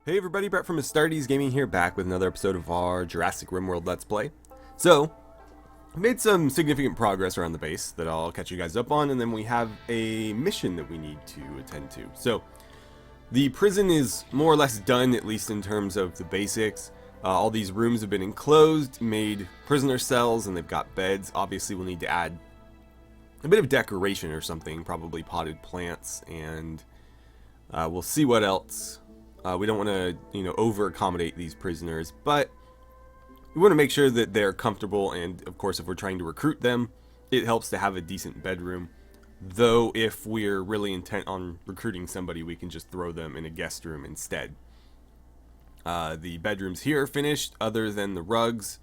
Hey everybody, Brett from AstartesGaming here, back with another episode of our Jurassic RimWorld Let's Play. So, made some significant progress around the base that I'll catch you guys up on, and then we have a mission that we need to attend to. So, the prison is more or less done, at least in terms of the basics. All these rooms have been enclosed, made prisoner cells, and they've got beds. Obviously, we'll need to add a bit of decoration or something, probably potted plants, and we'll see what else. We don't want to, over accommodate these prisoners, but we want to make sure that they're comfortable, and of course if we're trying to recruit them, it helps to have a decent bedroom. Though if we're really intent on recruiting somebody, we can just throw them in a guest room instead. The bedrooms here are finished, other than the rugs,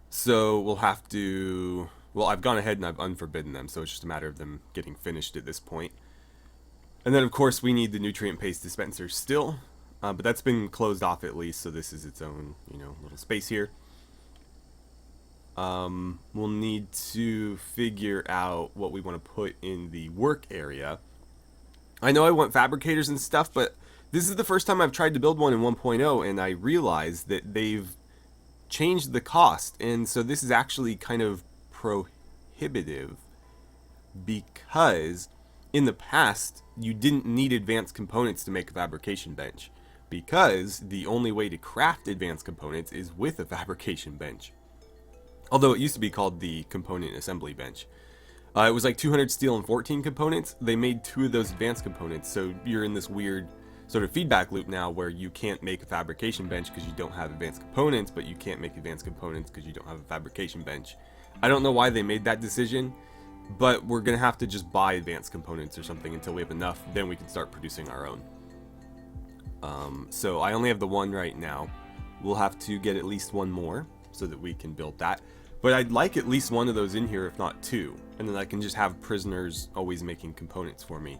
so we'll have to... Well, I've gone ahead and I've unforbidden them, so it's just a matter of them getting finished at this point. And then of course we need the nutrient paste dispenser still. But that's been closed off at least, so this is its own, little space here. We'll need to figure out what we want to put in the work area. I know I want fabricators and stuff, but this is the first time I've tried to build one in 1.0, and I realized that they've changed the cost, and so this is actually kind of prohibitive, because in the past, you didn't need advanced components to make a fabrication bench, because the only way to craft advanced components is with a fabrication bench. Although it used to be called the component assembly bench. It was like 200 steel and 14 components. They made 2 of those advanced components, so you're in this weird sort of feedback loop now where you can't make a fabrication bench because you don't have advanced components, but you can't make advanced components because you don't have a fabrication bench. I don't know why they made that decision, but we're going to have to just buy advanced components or something until we have enough, then we can start producing our own. So I only have the one right now. We'll have to get at least one more so that we can build that. But I'd like at least one of those in here, if not 2. And then I can just have prisoners always making components for me.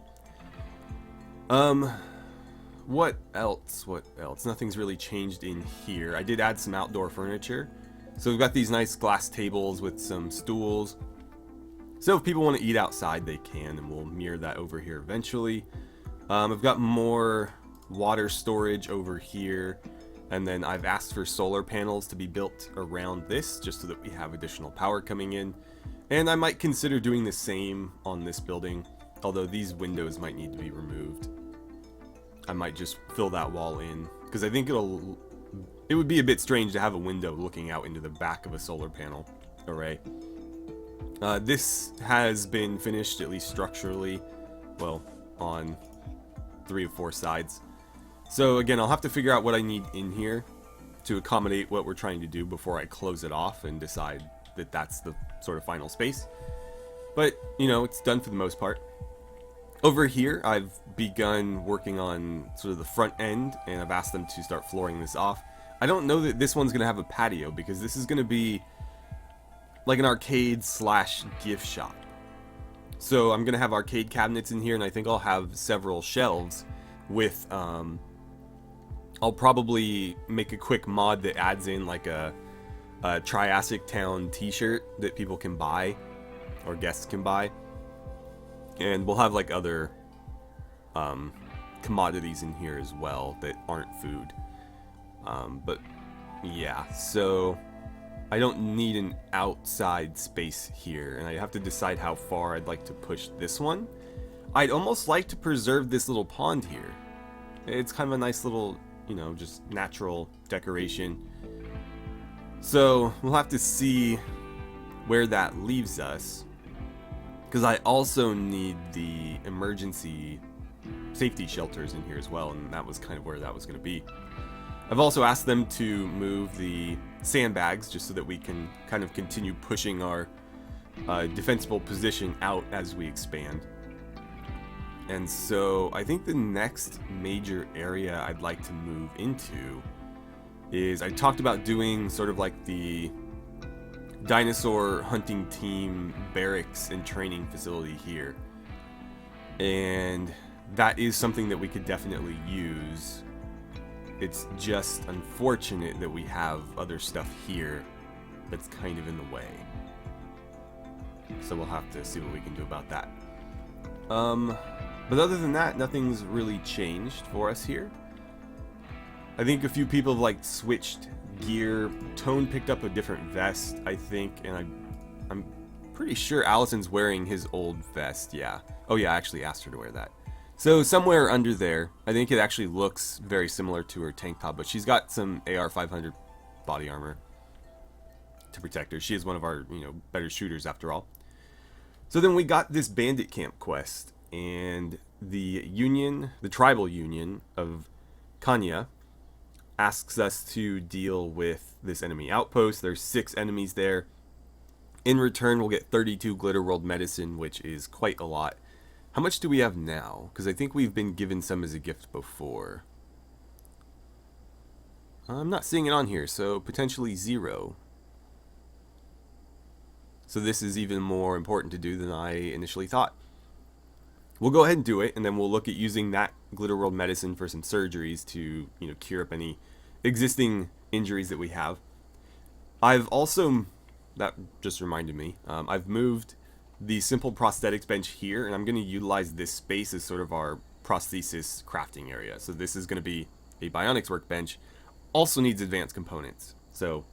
What else? Nothing's really changed in here. I did add some outdoor furniture. So we've got these nice glass tables with some stools. So if people want to eat outside, they can, and we'll mirror that over here eventually. I've got more water storage over here, and then I've asked for solar panels to be built around this, just so that we have additional power coming in. And I might consider doing the same on this building, although these windows might need to be removed. I might just fill that wall in, because I think it would be a bit strange to have a window looking out into the back of a solar panel array. This has been finished, at least structurally, well, on 3 of 4 sides. So again, I'll have to figure out what I need in here to accommodate what we're trying to do before I close it off and decide that that's the sort of final space. But, it's done for the most part. Over here, I've begun working on sort of the front end, and I've asked them to start flooring this off. I don't know that this one's going to have a patio, because this is going to be like an arcade / gift shop. So I'm going to have arcade cabinets in here, and I think I'll have several shelves with, I'll probably make a quick mod that adds in like a Triassic Town t-shirt that people can buy, or guests can buy. And we'll have like other commodities in here as well that aren't food. But yeah, so I don't need an outside space here, and I have to decide how far I'd like to push this one. I'd almost like to preserve this little pond here. It's kind of a nice little, just natural decoration. So we'll have to see where that leaves us, because I also need the emergency safety shelters in here as well, and that was kind of where that was going to be. I've also asked them to move the sandbags just so that we can kind of continue pushing our defensible position out as we expand. And so I think the next major area I'd like to move into is, I talked about doing sort of like the dinosaur hunting team barracks and training facility here. And that is something that we could definitely use. It's just unfortunate that we have other stuff here that's kind of in the way. So we'll have to see what we can do about that. But other than that, nothing's really changed for us here. I think a few people have like switched gear. Tone picked up a different vest, I think, and I'm pretty sure Allison's wearing his old vest. Yeah. Oh yeah, I actually asked her to wear that. So somewhere under there, I think it actually looks very similar to her tank top, but she's got some AR 500 body armor to protect her. She is one of our, better shooters after all. So then we got this bandit camp quest, and the tribal union of Kanya asks us to deal with this enemy outpost. There's 6 enemies there. In return, we'll get 32 Glitter World medicine, which is quite a lot. How much do we have now? Because I think we've been given some as a gift before. I'm not seeing it on here, so potentially 0. So this is even more important to do than I initially thought. We'll go ahead and do it, and then we'll look at using that Glitter World medicine for some surgeries to, cure up any existing injuries that we have. I've also, that just reminded me, I've moved the simple prosthetics bench here, and I'm going to utilize this space as sort of our prosthesis crafting area. So this is going to be a bionics workbench. Also needs advanced components. So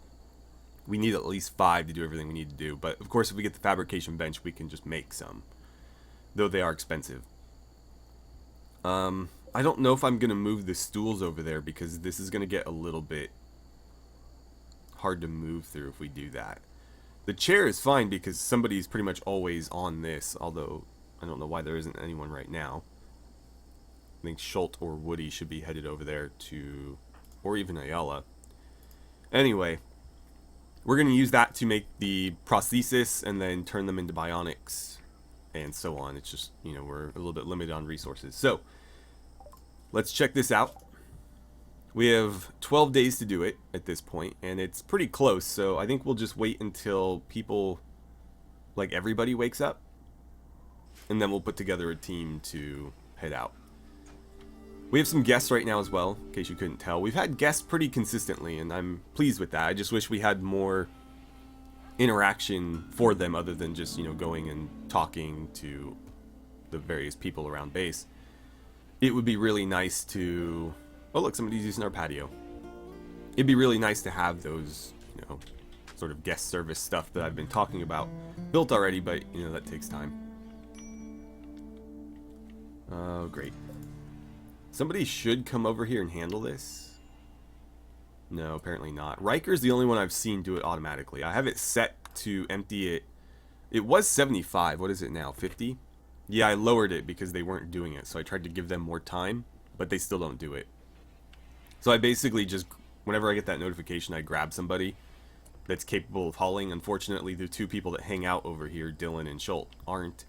we need at least 5 to do everything we need to do. But of course, if we get the fabrication bench, we can just make some, though they are expensive. I don't know if I'm going to move the stools over there, because this is going to get a little bit hard to move through if we do that. The chair is fine because somebody's pretty much always on this, although I don't know why there isn't anyone right now. I think Schult or Woody should be headed over there to, or even Ayala. Anyway, we're going to use that to make the prosthesis and then turn them into bionics and so on. It's just, we're a little bit limited on resources. So, let's check this out. We have 12 days to do it at this point, and it's pretty close, so I think we'll just wait until people, like everybody, wakes up, and then we'll put together a team to head out. We have some guests right now as well, in case you couldn't tell. We've had guests pretty consistently, and I'm pleased with that. I just wish we had more interaction for them other than just, going and talking to the various people around base. It would be really nice to... Oh, look, somebody's using our patio. It'd be really nice to have those, sort of guest service stuff that I've been talking about built already, but, that takes time. Oh, great. Somebody should come over here and handle this. No, apparently not. Riker's the only one I've seen do it automatically. I have it set to empty it. It was 75. What is it now? 50? Yeah, I lowered it because they weren't doing it, so I tried to give them more time, but they still don't do it. So I basically just, whenever I get that notification, I grab somebody that's capable of hauling. Unfortunately, the 2 people that hang out over here, Dylan and Schult, aren't.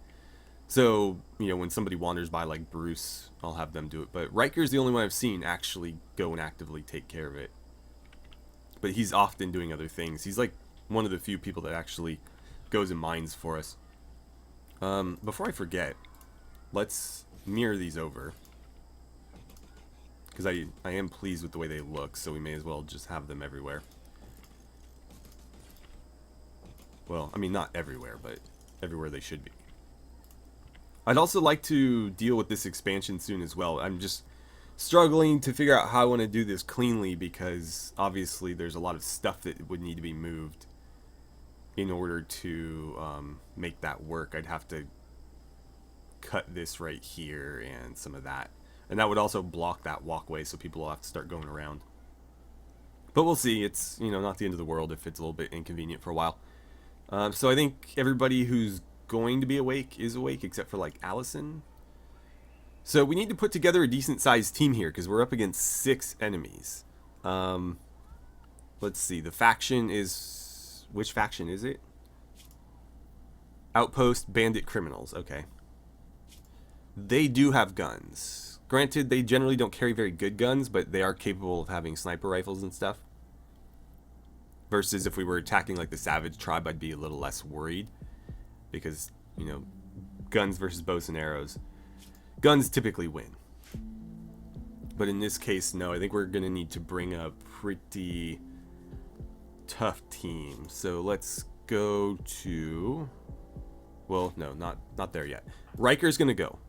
So, when somebody wanders by like Bruce, I'll have them do it. But Riker's the only one I've seen actually go and actively take care of it. But he's often doing other things. He's like one of the few people that actually goes and mines for us. Before I forget, let's mirror these over. Because I am pleased with the way they look, so we may as well just have them everywhere. Well, I mean, not everywhere, but everywhere they should be. I'd also like to deal with this expansion soon as well. I'm just struggling to figure out how I want to do this cleanly, because obviously there's a lot of stuff that would need to be moved in order to make that work. I'd have to cut this right here and some of that. And that would also block that walkway, so people will have to start going around. But we'll see. It's, not the end of the world if it's a little bit inconvenient for a while. So I think everybody who's going to be awake is awake, except for, like, Allison. So we need to put together a decent-sized team here, because we're up against 6 enemies. Let's see. The faction is... Which faction is it? Outpost, Bandit, Criminals. Okay. They do have guns. Granted, they generally don't carry very good guns, but they are capable of having sniper rifles and stuff. Versus if we were attacking like the Savage Tribe, I'd be a little less worried. Because, guns versus bows and arrows. Guns typically win. But in this case, no. I think we're going to need to bring a pretty tough team. So let's go to... Well, no, not there yet. Riker's going to go.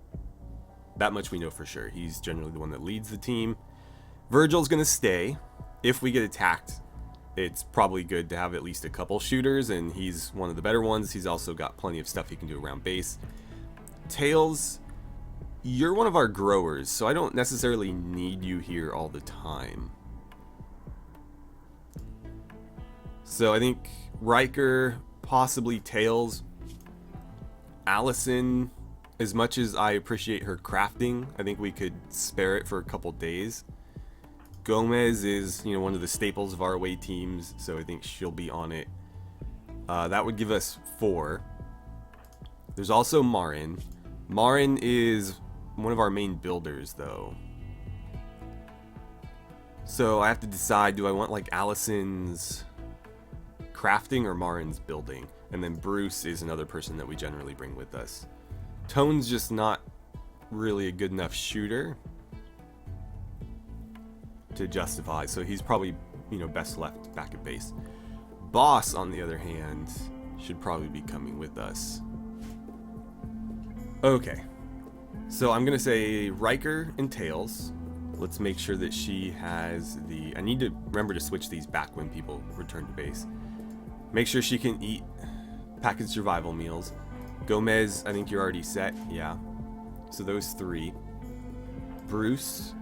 That much we know for sure. He's generally the one that leads the team. Virgil's gonna stay. If we get attacked, it's probably good to have at least a couple shooters, and he's one of the better ones. He's also got plenty of stuff he can do around base. Tails, you're one of our growers, so I don't necessarily need you here all the time. So I think Riker, possibly Tails. Allison, as much as I appreciate her crafting, I think we could spare it for a couple days. Gomez is, you know, one of the staples of our away teams, so I think she'll be on it. That would give us 4. There's also Marin. Marin is one of our main builders, though. So I have to decide, do I want like Allison's crafting or Marin's building? And then Bruce is another person that we generally bring with us. Tone's just not really a good enough shooter to justify, so he's probably, you know, best left back at base. Boss, on the other hand, should probably be coming with us. Okay, so I'm gonna say Riker and Tails. Let's make sure that she has the... I need to remember to switch these back when people return to base. Make sure she can eat packaged survival meals. Gomez, I think you're already set. Yeah. So those 3. Bruce,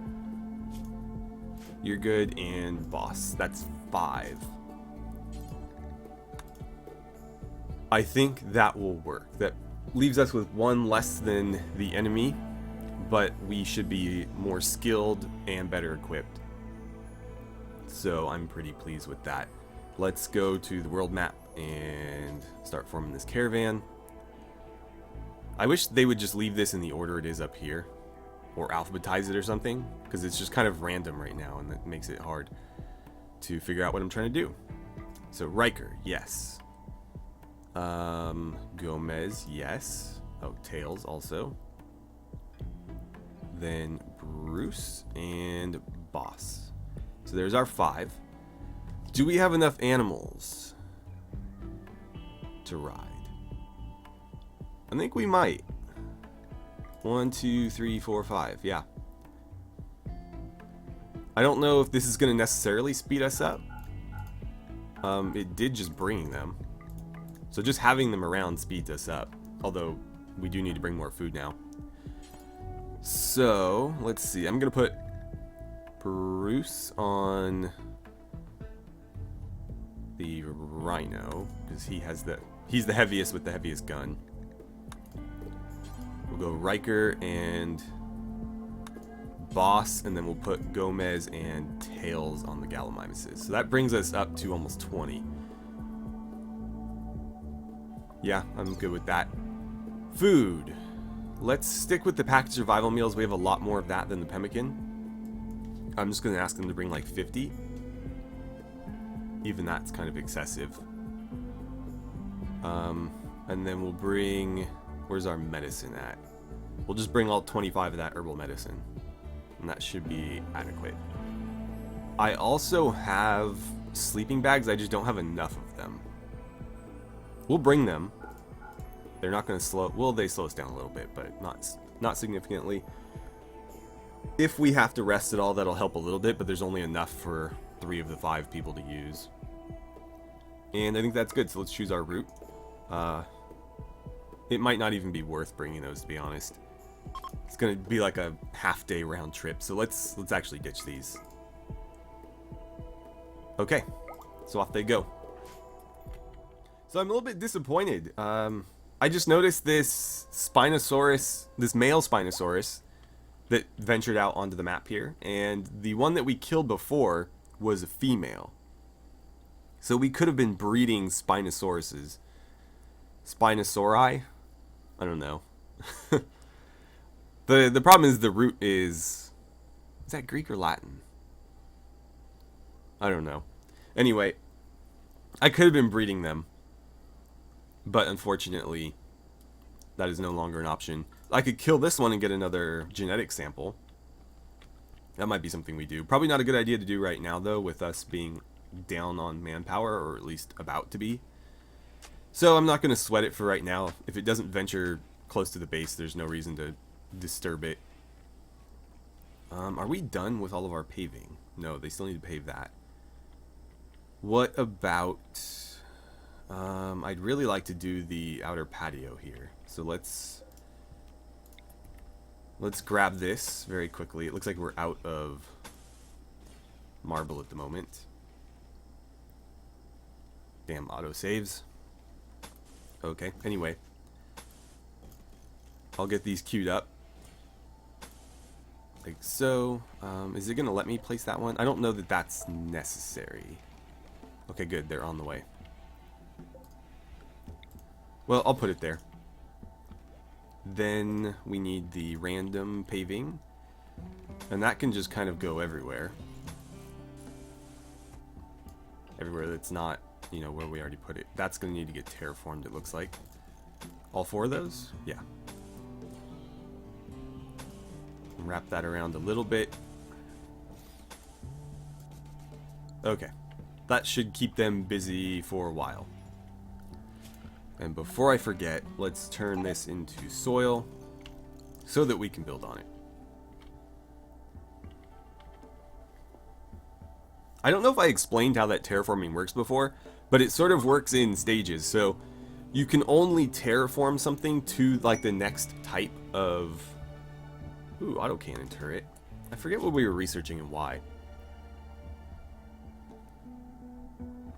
you're good, and Boss. That's 5. I think that will work. That leaves us with 1 less than the enemy, but we should be more skilled and better equipped. So I'm pretty pleased with that. Let's go to the world map and start forming this caravan. I wish they would just leave this in the order it is up here, or alphabetize it or something, because it's just kind of random right now, and that makes it hard to figure out what I'm trying to do. So Riker, yes. Gomez, yes. Oh, Tails also. Then Bruce and Boss. So there's our 5. Do we have enough animals to ride? I think we might. 1, 2, 3, 4, 5. Yeah. I don't know if this is going to necessarily speed us up. It did just bring them. So just having them around speeds us up. Although we do need to bring more food now. So let's see. I'm going to put Bruce on the Rhino, because he's the heaviest with the heaviest gun. We'll go Riker and Boss, and then we'll put Gomez and Tails on the Gallimimuses. So that brings us up to almost 20. Yeah, I'm good with that. Food. Let's stick with the packaged survival meals. We have a lot more of that than the pemmican. I'm just going to ask them to bring like 50. Even that's kind of excessive. And then we'll bring... Where's our medicine at? We'll just bring all 25 of that herbal medicine. And that should be adequate. I also have sleeping bags. I just don't have enough of them. We'll bring them. They're not going to slow... Well, they slow us down a little bit, but not significantly. If we have to rest at all, that'll help a little bit, but there's only enough for 3 of the 5 people to use. And I think that's good, so let's choose our route. It might not even be worth bringing those, to be honest. It's going to be like a half-day round trip, so let's actually ditch these. Okay, so off they go. So I'm a little bit disappointed. I just noticed this Spinosaurus, this male Spinosaurus that ventured out onto the map here, and the one that we killed before was a female. So we could have been breeding Spinosauruses. Spinosauri? I don't know. The problem is the root is that Greek or Latin? I don't know. Anyway, I could have been breeding them, but unfortunately that is no longer an option. I could kill this one and get another genetic sample. That might be something we do. Probably not a good idea to do right now, though, with us being down on manpower, or at least about to be. So I'm not going to sweat it for right now. If it doesn't venture close to the base, there's no reason to disturb it. Are we done with all of our paving? No, they still need to pave that. What about... I'd really like to do the outer patio here. So let's grab this very quickly. It looks like we're out of marble at the moment. Damn autosaves. Okay, anyway. I'll get these queued up. Like so. Is it going to let me place that one? I don't know that that's necessary. Okay, good. They're on the way. Well, I'll put it there. Then we need the random paving. And that can just kind of go everywhere. Everywhere that's not, you know, where we already put it. That's going to need to get terraformed, it looks like. All 4 of those? Yeah. Wrap that around a little bit. Okay. That should keep them busy for a while. And before I forget, let's turn this into soil so that we can build on it. I don't know if I explained how that terraforming works before, but it sort of works in stages. So you can only terraform something to like the next type of... Ooh, autocannon turret. I forget what we were researching and why.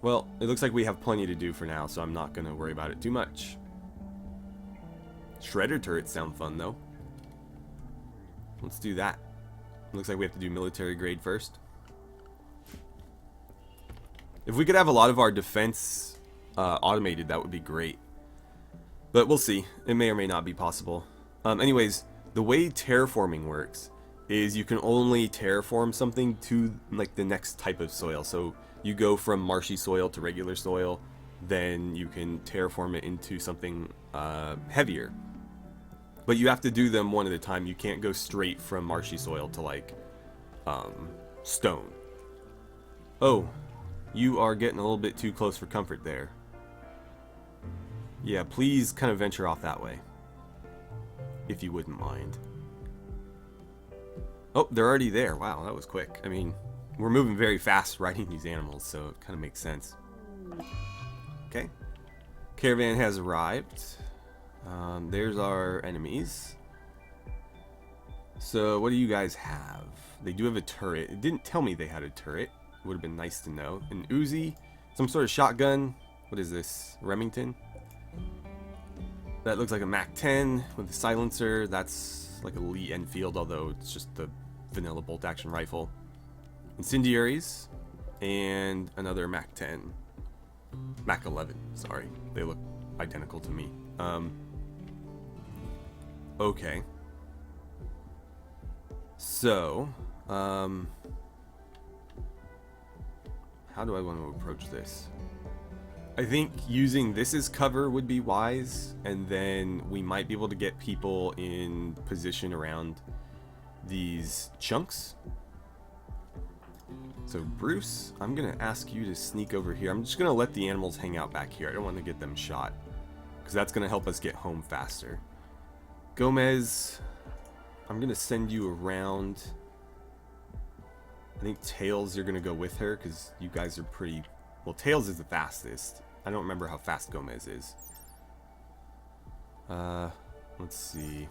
Well, it looks like we have plenty to do for now, so I'm not going to worry about it too much. Shredder turrets sound fun, though. Let's do that. Looks like we have to do military grade first. If we could have a lot of our defense automated, that would be great. But we'll see. It may or may not be possible. Anyways, the way terraforming works is you can only terraform something to like the next type of soil. So you go from marshy soil to regular soil, then you can terraform it into something heavier. But you have to do them one at a time. You can't go straight from marshy soil to like stone. Oh, you are getting a little bit too close for comfort there. Yeah, please kind of venture off that way, if you wouldn't mind. Oh, they're already there. Wow, that was quick. I mean, we're moving very fast riding these animals, so it kind of makes sense. Okay. Caravan has arrived. There's our enemies. So, what do you guys have? They do have a turret. It didn't tell me they had a turret. It would have been nice to know. An Uzi. Some sort of shotgun. What is this? Remington? That looks like a MAC-10 with a silencer. That's like a Lee Enfield, although it's just the vanilla bolt-action rifle. Incendiaries. And another MAC-10. MAC-11, sorry. They look identical to me. Okay. So, how do I want to approach this? I think using this as cover would be wise, and then we might be able to get people in position around these chunks. So Bruce, I'm going to ask you to sneak over here. I'm just going to let the animals hang out back here. I don't want to get them shot, because that's going to help us get home faster. Gomez, I'm going to send you around. I think Tails, you're going to go with her, because you guys are pretty... Well, Tails is the fastest. I don't remember how fast Gomez is. Let's see.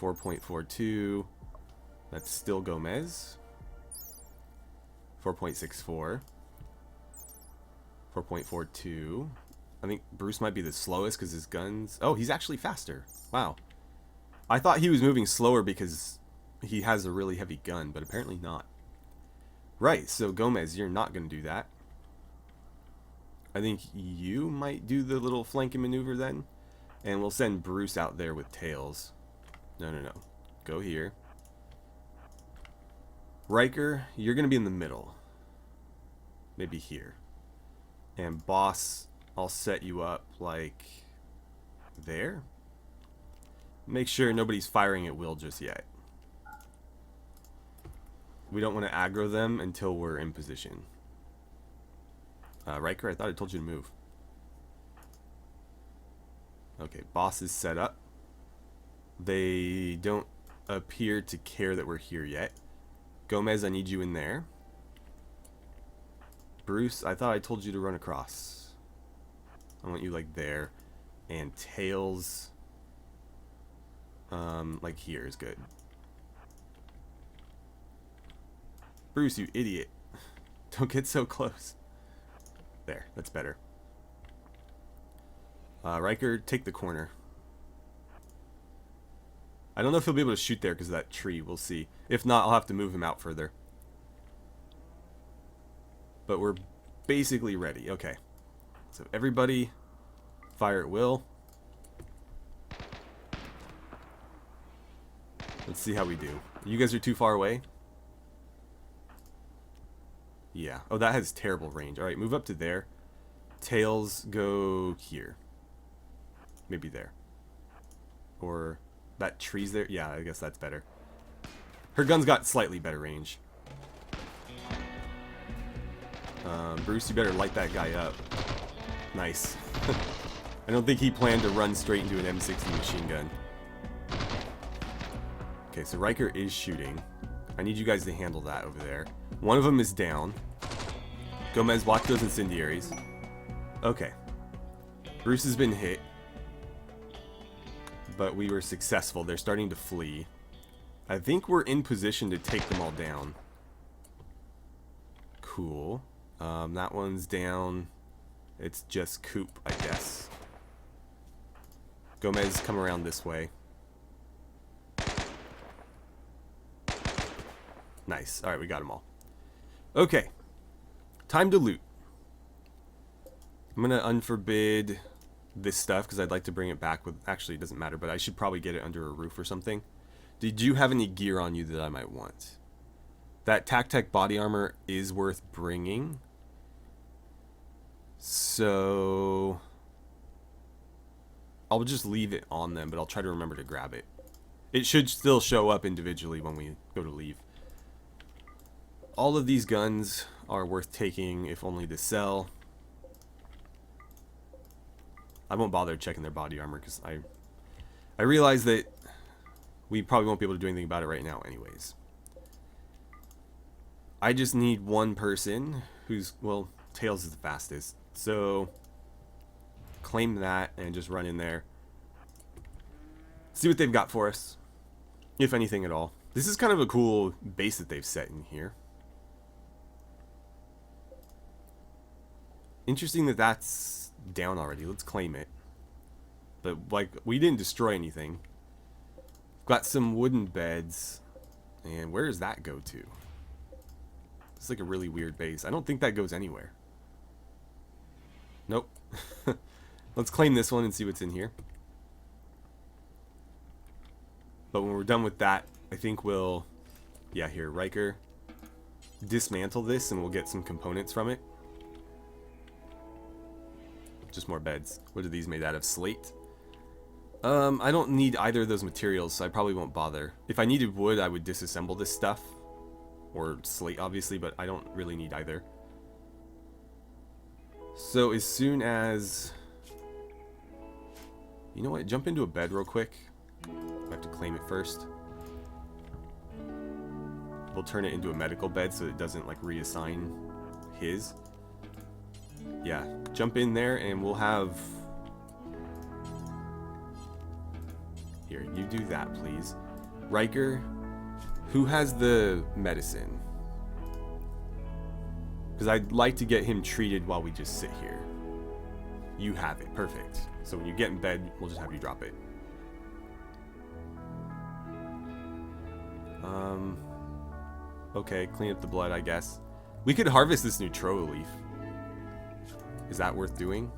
4.42. That's still Gomez. 4.64. 4.42. I think Bruce might be the slowest because his guns... Oh, he's actually faster. Wow. I thought he was moving slower because he has a really heavy gun, but apparently not. Right, so Gomez, you're not going to do that. I think you might do the little flanking maneuver then. And we'll send Bruce out there with Tails. No. Go here. Riker, you're going to be in the middle. Maybe here. And Boss, I'll set you up like there. Make sure nobody's firing at will just yet. We don't want to aggro them until we're in position. Riker, I thought I told you to move. Okay, Boss is set up. They don't appear to care that we're here yet. Gomez, I need you in there. Bruce, I thought I told you to run across. I want you like there. And Tails, like here is good. Bruce, you idiot. Don't get so close. There, that's better. Riker, take the corner. I don't know if he'll be able to shoot there because of that tree. We'll see. If not, I'll have to move him out further. But we're basically ready. Okay. So everybody, fire at will. Let's see how we do. You guys are too far away? Yeah. Oh, that has terrible range. Alright, move up to there. Tails, go here. Maybe there. Or that tree's there. Yeah, I guess that's better. Her gun's got slightly better range. Bruce, you better light that guy up. Nice. I don't think he planned to run straight into an M60 machine gun. Okay, so Riker is shooting. I need you guys to handle that over there. One of them is down. Gomez, watch those incendiaries. Okay. Bruce has been hit. But we were successful. They're starting to flee. I think we're in position to take them all down. Cool. That one's down. It's just Coop, I guess. Gomez, come around this way. Nice. Alright, we got them all. Okay. Time to loot. I'm going to unforbid this stuff because I'd like to bring it back with... Actually, it doesn't matter, but I should probably get it under a roof or something. Did you have any gear on you that I might want? That Tactec body armor is worth bringing. So... I'll just leave it on them, but I'll try to remember to grab it. It should still show up individually when we go to leave. All of these guns are worth taking, if only to sell. I won't bother checking their body armor, because I realize that we probably won't be able to do anything about it right now anyways. I just need one person who's... Well, Tails is the fastest. So... claim that and just run in there. See what they've got for us. If anything at all. This is kind of a cool base that they've set in here. Interesting that that's down already. Let's claim it. But, like, we didn't destroy anything. Got some wooden beds. And where does that go to? It's like a really weird base. I don't think that goes anywhere. Nope. Let's claim this one and see what's in here. But when we're done with that, I think we'll... Yeah, here, Riker. Dismantle this and we'll get some components from it. Just more beds. What are these made out of? Slate? I don't need either of those materials, so I probably won't bother. If I needed wood, I would disassemble this stuff. Or slate, obviously, but I don't really need either. So as soon as... You know what? Jump into a bed real quick. I have to claim it first. We'll turn it into a medical bed so it doesn't like reassign his. Yeah, jump in there and we'll have... Here, you do that, please. Riker, who has the medicine? Because I'd like to get him treated while we just sit here. You have it. Perfect. So when you get in bed, we'll just have you drop it. Okay, clean up the blood, I guess. We could harvest this Neutrona leaf. Is that worth doing?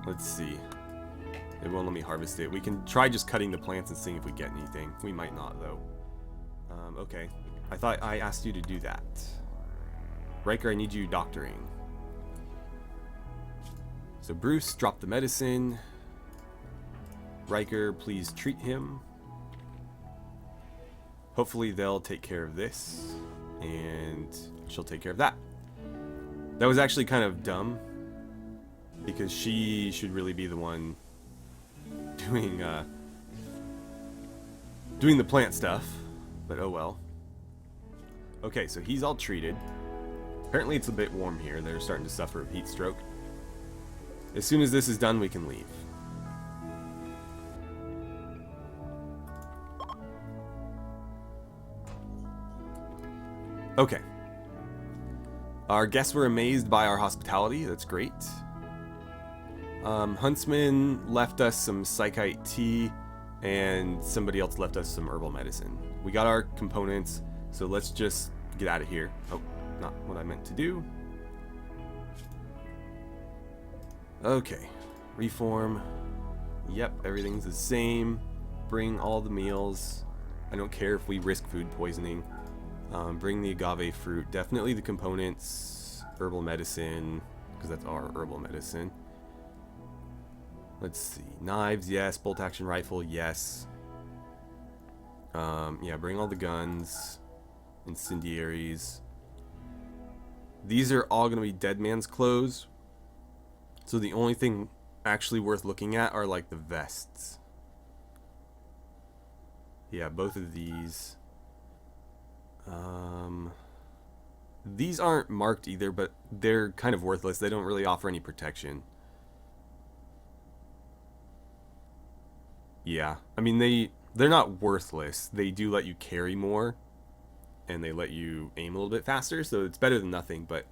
Let's see. It won't let me harvest it. We can try just cutting the plants and seeing if we get anything. We might not, though. Okay. I thought I asked you to do that. Riker, I need you doctoring. So Bruce, drop the medicine. Riker, please treat him. Hopefully they'll take care of this. And she'll take care of that. That was actually kind of dumb. Because she should really be the one doing the plant stuff. But oh well. Okay, so he's all treated. Apparently it's a bit warm here. They're starting to suffer a heat stroke. As soon as this is done, we can leave. Okay. Our guests were amazed by our hospitality. That's great. Huntsman left us some psychite tea, and somebody else left us some herbal medicine. We got our components, so let's just get out of here. Oh, not what I meant to do. Okay. Reform. Yep, everything's the same. Bring all the meals. I don't care if we risk food poisoning. Bring the agave fruit. Definitely the components. Herbal medicine, because that's our herbal medicine. Let's see. Knives, yes. Bolt action rifle, yes. Yeah, bring all the guns. Incendiaries. These are all going to be dead man's clothes. So the only thing actually worth looking at are like the vests. Yeah, both of these. These aren't marked either, but they're kind of worthless. They don't really offer any protection. Yeah, I mean, they're not worthless. They do let you carry more, and they let you aim a little bit faster, so it's better than nothing, but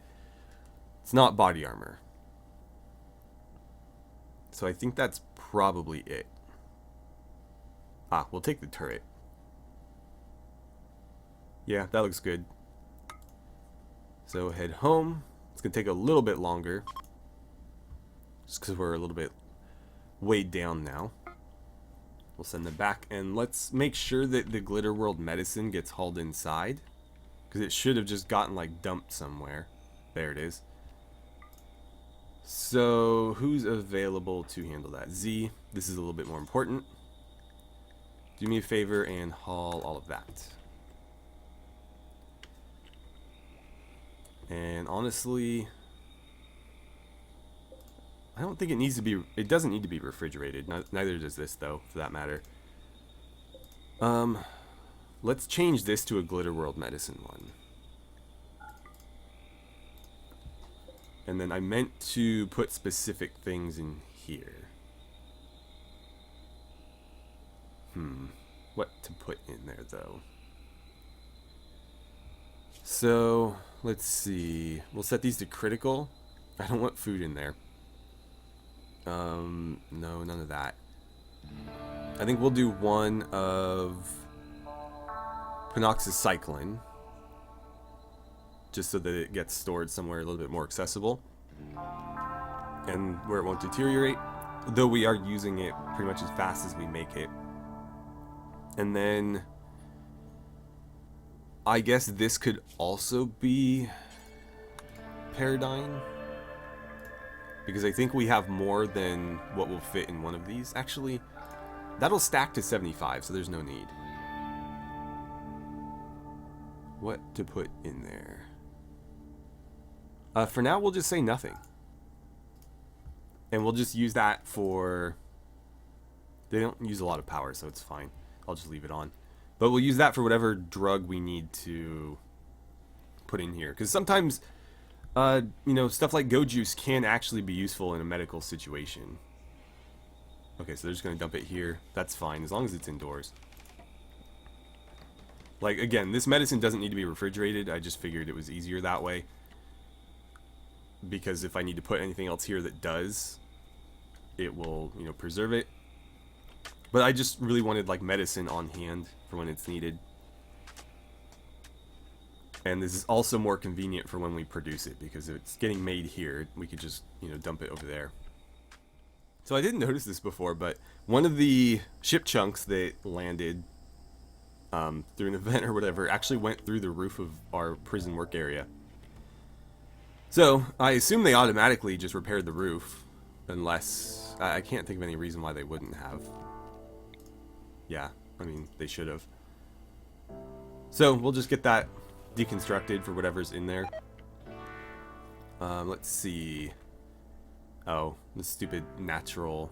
it's not body armor. So I think that's probably it. Ah, we'll take the turret. Yeah, that looks good. So head home. It's going to take a little bit longer, just because we're a little bit weighed down now. We'll send them back, and let's make sure that the Glitter World medicine gets hauled inside, because it should have just gotten like dumped somewhere. There it is. So who's available to handle that? Z. This is a little bit more important. Do me a favor and haul all of that. And honestly, I don't think it needs to be, it doesn't need to be refrigerated. Neither does this though, for that matter. Let's change this to a Glitter World medicine one. And then I meant to put specific things in here. What to put in there though? So, let's see. We'll set these to critical. I don't want food in there. No, none of that. I think we'll do one of penoxycycline, just so that it gets stored somewhere a little bit more accessible and where it won't deteriorate, though we are using it pretty much as fast as we make it. And then I guess this could also be Paradigm, because I think we have more than what will fit in one of these. Actually, that'll stack to 75, so there's no need. What to put in there? For now, we'll just say nothing. And we'll just use that for... They don't use a lot of power, so it's fine. I'll just leave it on. But we'll use that for whatever drug we need to put in here. Because sometimes, you know, stuff like Go Juice can actually be useful in a medical situation. Okay, so they're just going to dump it here. That's fine, as long as it's indoors. Like, again, this medicine doesn't need to be refrigerated. I just figured it was easier that way. Because if I need to put anything else here that does, it will, you know, preserve it. But I just really wanted, like, medicine on hand for when it's needed. And this is also more convenient for when we produce it, because if it's getting made here, we could just, you know, dump it over there. So I didn't notice this before, but one of the ship chunks that landed through an event or whatever actually went through the roof of our prison work area. So I assume they automatically just repaired the roof, unless I can't think of any reason why they wouldn't have. Yeah, I mean, they should have. So we'll just get that deconstructed for whatever's in there. Let's see. Oh, the stupid natural.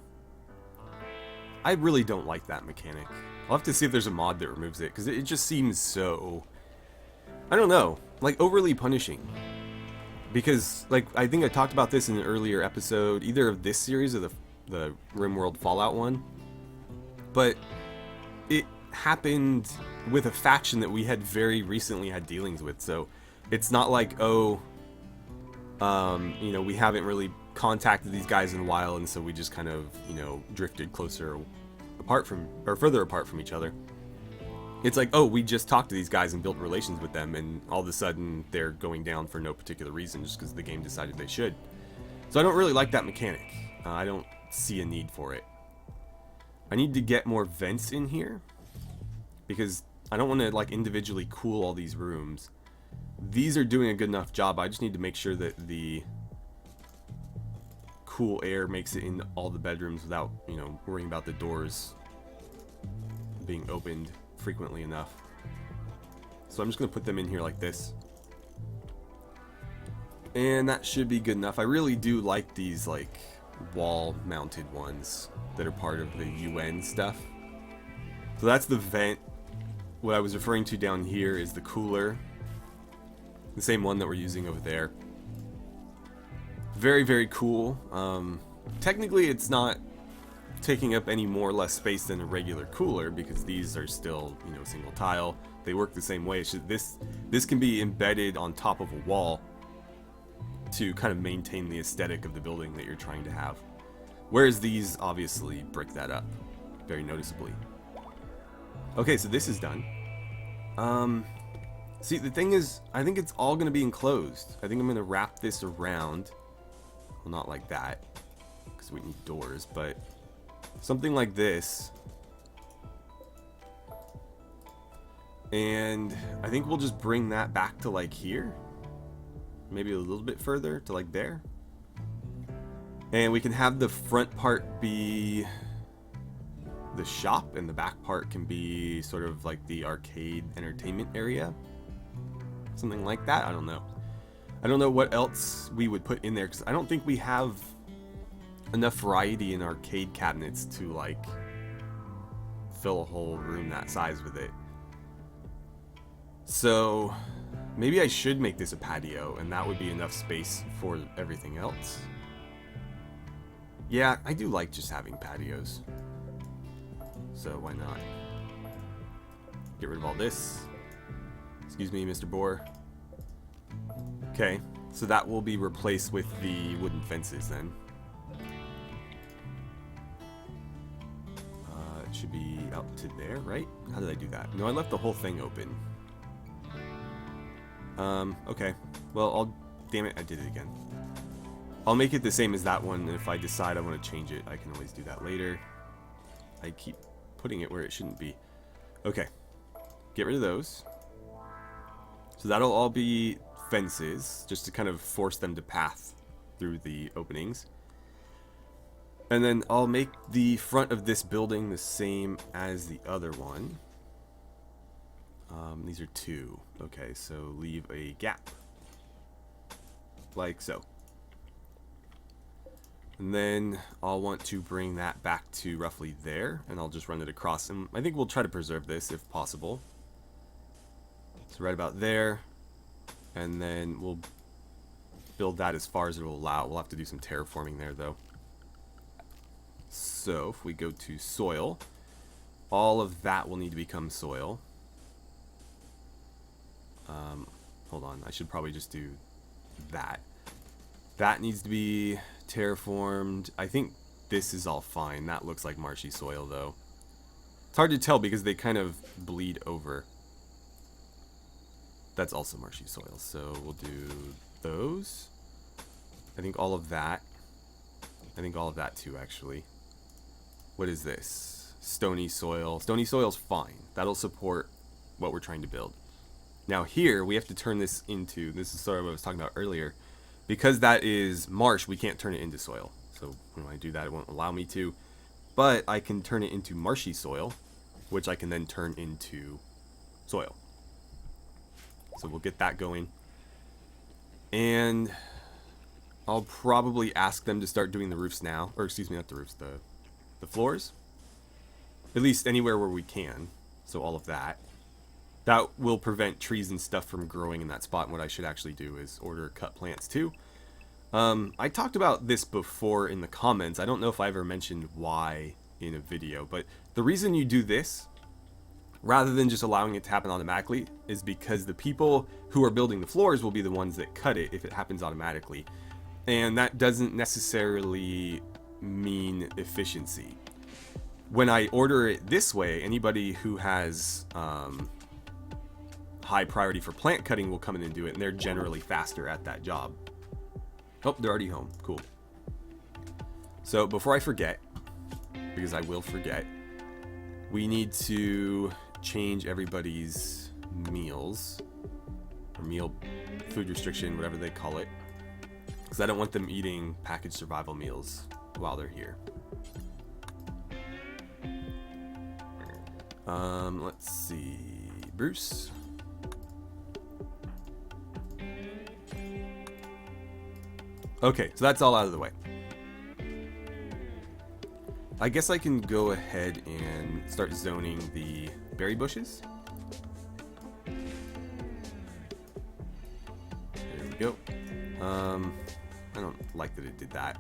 I really don't like that mechanic. I'll have to see if there's a mod that removes it, because it just seems so, I don't know, like overly punishing. because, like, I think I talked about this in an earlier episode, either of this series or the RimWorld Fallout one, but it happened with a faction that we had very recently had dealings with, so it's not like, oh, you know, we haven't really contacted these guys in a while, and so we just kind of, you know, drifted closer apart from, or further apart from each other. It's like, oh, we just talked to these guys and built relations with them, and all of a sudden they're going down for no particular reason, just because the game decided they should. So I don't really like that mechanic. I don't see a need for it. I need to get more vents in here, because I don't want to, like, individually cool all these rooms. These are doing a good enough job. I just need to make sure that the cool air makes it in all the bedrooms without, you know, worrying about the doors being opened frequently enough. So I'm just going to put them in here like this. And that should be good enough. I really do like these, like, wall-mounted ones that are part of the UN stuff. So that's the vent. What I was referring to down here is the cooler. The same one that we're using over there. Very, very cool. Technically, it's not taking up any more or less space than a regular cooler, because these are still, you know, single tile. They work the same way. This can be embedded on top of a wall to kind of maintain the aesthetic of the building that you're trying to have. Whereas these obviously break that up very noticeably. Okay, so this is done. See, the thing is, I think it's all going to be enclosed. I think I'm going to wrap this around. Well, not like that, because we need doors, but something like this. And I think we'll just bring that back to, like, here. Maybe a little bit further to, like, there. And we can have the front part be the shop, and the back part can be sort of like the arcade entertainment area. Something like that. I don't know. I don't know what else we would put in there, because I don't think we have enough variety in arcade cabinets to, like, fill a whole room that size with it. So maybe I should make this a patio, and that would be enough space for everything else. Yeah, I do like just having patios, so why not? Get rid of all this. Excuse me, Mr. Boar. Okay, so that will be replaced with the wooden fences then. It should be up to there, right? How did I do that? No, I left the whole thing open. Okay. Well, damn it, I did it again. I'll make it the same as that one, and if I decide I want to change it, I can always do that later. I keep putting it where it shouldn't be. Okay. Get rid of those. So that'll all be fences, just to kind of force them to path through the openings. And then I'll make the front of this building the same as the other one. These are 2. Okay, so leave a gap. Like so. And then I'll want to bring that back to roughly there, and I'll just run it across. And I think we'll try to preserve this if possible. So right about there. And then we'll build that as far as it will allow. We'll have to do some terraforming there, though. So if we go to soil, all of that will need to become soil. Hold on, I should probably just do that. That needs to be terraformed. I think this is all fine. That looks like marshy soil, though. It's hard to tell because they kind of bleed over. That's also marshy soil, so we'll do those. I think all of that. I think all of that too, actually. What is this? Stony soil. Stony soil's fine. That'll support what we're trying to build. Now here, we have to turn this into, this is sort of what I was talking about earlier. Because that is marsh, we can't turn it into soil. So when I do that, it won't allow me to. But I can turn it into marshy soil, which I can then turn into soil. So we'll get that going. And I'll probably ask them to start doing the roofs now. Or excuse me, not the roofs, the floors. At least anywhere where we can. So all of that. That will prevent trees and stuff from growing in that spot. And what I should actually do is order cut plants too. I talked about this before in the comments. I don't know if I ever mentioned why in a video, but the reason you do this, rather than just allowing it to happen automatically, is because the people who are building the floors will be the ones that cut it if it happens automatically. And that doesn't necessarily mean efficiency. When I order it this way, anybody who has high priority for plant cutting will come in and do it, and they're generally faster at that job. Oh, they're already home. Cool. So before I forget, because I will forget, we need to change everybody's meals, or meal food restriction, whatever they call it, because I don't want them eating packaged survival meals while they're here. Let's see, Bruce. Okay, so that's all out of the way. I guess I can go ahead and start zoning the berry bushes. There we go. I don't like that it did that.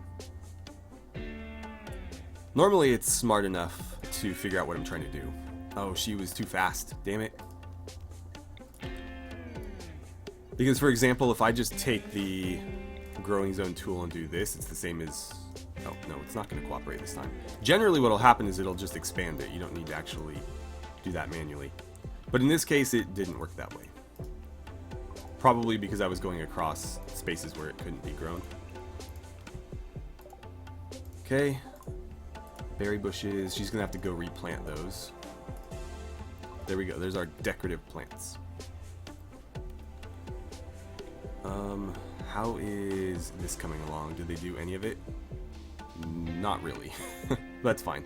Normally it's smart enough to figure out what I'm trying to do. Oh, she was too fast. Damn it. Because, for example, if I just take the growing zone tool and do this, it's the same as... Oh, no, it's not going to cooperate this time. Generally, what will happen is it'll just expand it. You don't need to actually do that manually. But in this case, it didn't work that way. Probably because I was going across spaces where it couldn't be grown. Okay. Berry bushes. She's going to have to go replant those. There we go. There's our decorative plants. How is this coming along? Did they do any of it? Not really. That's fine.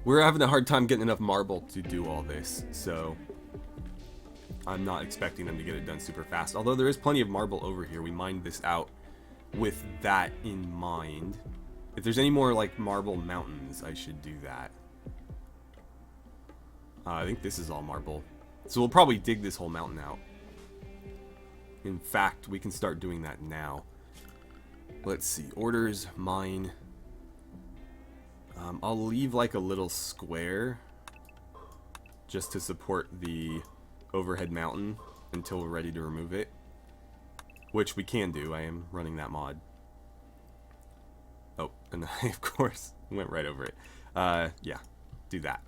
We're having a hard time getting enough marble to do all this, so I'm not expecting them to get it done super fast. Although there is plenty of marble over here. We mined this out with that in mind. If there's any more like marble mountains, I should do that. I think this is all marble. So we'll probably dig this whole mountain out. In fact, we can start doing that now. Let's see. Orders, mine. I'll leave like a little square just to support the overhead mountain until we're ready to remove it. Which we can do. I am running that mod. Oh, and I, of course, went right over it. Yeah, do that.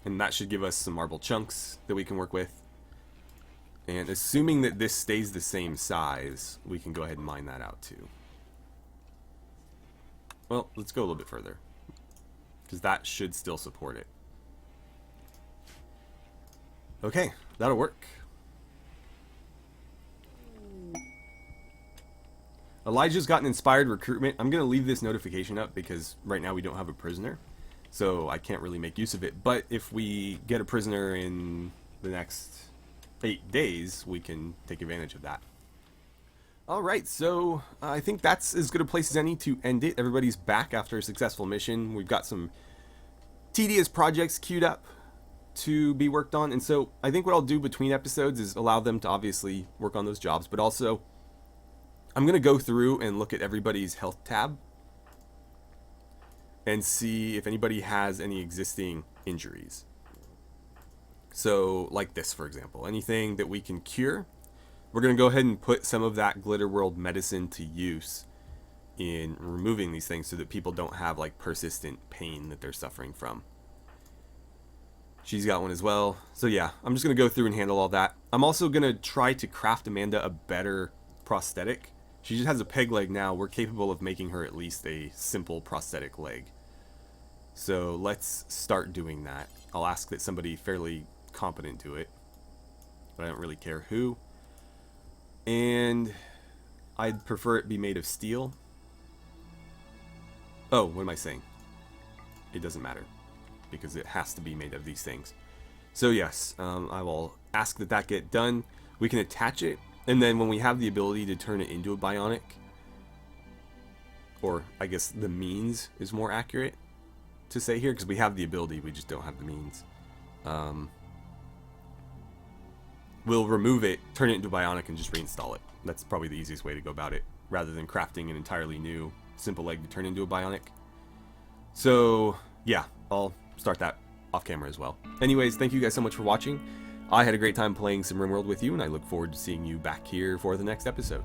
And that should give us some marble chunks that we can work with. And assuming that this stays the same size, we can go ahead and mine that out too. Well, let's go a little bit further, because that should still support it. Okay, that'll work. Elijah's got an inspired recruitment. I'm going to leave this notification up because right now we don't have a prisoner, so I can't really make use of it. But if we get a prisoner in the next 8 days, we can take advantage of that. Alright, so I think that's as good a place as any to end it. Everybody's back after a successful mission. We've got some tedious projects queued up to be worked on, and so I think what I'll do between episodes is allow them to obviously work on those jobs, but also I'm going to go through and look at everybody's health tab and see if anybody has any existing injuries. So, like this, for example. Anything that we can cure, we're going to go ahead and put some of that Glitter World medicine to use in removing these things so that people don't have, like, persistent pain that they're suffering from. She's got one as well. So, yeah, I'm just going to go through and handle all that. I'm also going to try to craft Amanda a better prosthetic. She just has a peg leg now. We're capable of making her at least a simple prosthetic leg. So, let's start doing that. I'll ask that somebody fairly competent to it, but I don't really care who. And I'd prefer it be made of steel. Oh, what am I saying? It doesn't matter because it has to be made of these things. So yes, I will ask that that get done. We can attach it, and then when we have the ability to turn it into a bionic, or I guess the means is more accurate to say here, because we have the ability, we just don't have the means. we'll remove it, turn it into bionic, and just reinstall it. That's probably the easiest way to go about it, rather than crafting an entirely new simple leg to turn into a bionic. So yeah, I'll start that off camera as well. Anyways, thank you guys so much for watching. I had a great time playing some RimWorld with you, and I look forward to seeing you back here for the next episode.